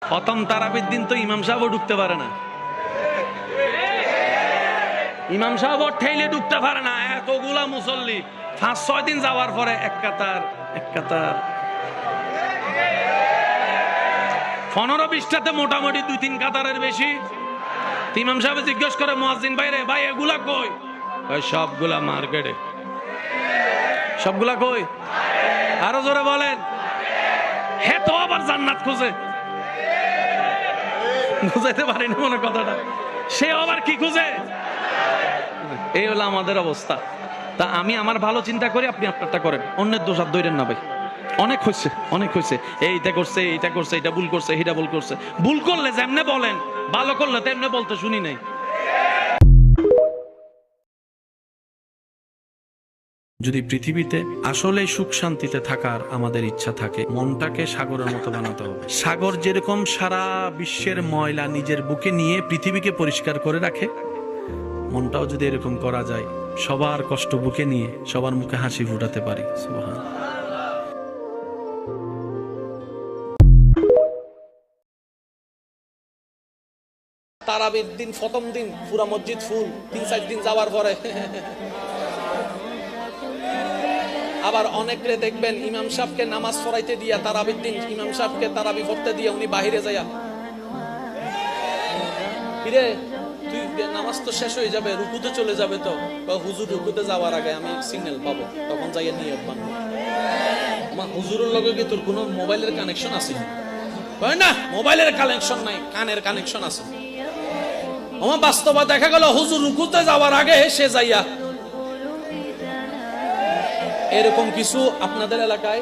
প্রথম তারাবির দিন তো ইমাম সাহেবও ঢুকতে পারে না, ইমাম সাহেব ঠেলে ঢুকতে পারে না, এতগুলা মুসল্লি 5-6 দিন যাওয়ার পরে এক কাতার 15-20টাতে মোটামুটি 2-3 কাতারের বেশি। ইমাম সাহেব জিজ্ঞেস করে মুয়াজ্জিন ভাইরে, ভাই এগুলা কই? সবগুলা মার্কেটে। সবগুলা কই? আরো জোরে বলেন। হে তো আবার জান্নাত খুঁজে, বুঝাইতে পারি না মনে কথাটা, সে আবার কি খুঁজে? এই হলো আমাদের অবস্থা। তা আমি আমার ভালো চিন্তা করি, আপনি আপনারটা করেন, অন্যের দোষ আর ধরেন না ভাই। অনেক হয়েছে, এইটা করছে, এটা ভুল করছে, এটা ভুল করছে। ভুল করলে যেমনে বলেন, ভালো করলে তেমনে বলতে শুনি নাই। যদি পৃথিবীতে আসলে সুখ শান্তিতে থাকার আমাদের ইচ্ছা থাকে, মনটাকে সাগরের মতো বানাতে হবে। সাগর যেরকম সারা বিশ্বের ময়লা নিজের বুকে নিয়ে পৃথিবীকে পরিষ্কার করে রাখে, মনটাও যদি এরকম করা যায়, সবার কষ্ট বুকে নিয়ে সবার মুখে হাসি ফুটাতে পারি। সুবহানাল্লাহ। তারাবির দিন প্রথম দিন পুরা মসজিদ ফুল, 3-4 দিন যাওয়ার পরে আবার অনেকরে দেখবেন ইমাম সাহেবকে নামাজ পড়াইতে দিয়া, তারাবির দিন ইমাম সাহেবকে তারাবি পড়তে দিয়া উনি বাহিরে যাইয়া, কিরে তুই নামাজ তো শেষ হয়ে যাবে, রুকুতে চলে যাবে তো, বা হুজুর রুকুতে যাওয়ার আগে আমি সিগন্যাল পাবো, তখন যাইয়া নিয়ে বানবো। আমার হুজুরের লগে কি তোর কোনো মোবাইলের কানেকশন আছে? না, মোবাইলের কানেকশন নাই, কানের কানেকশন আছে। আমার বাস্তবে দেখা গেল হুজুর রুকুতে যাওয়ার আগে সে যাইয়া। এরকম কিছু আপনাদের এলাকায়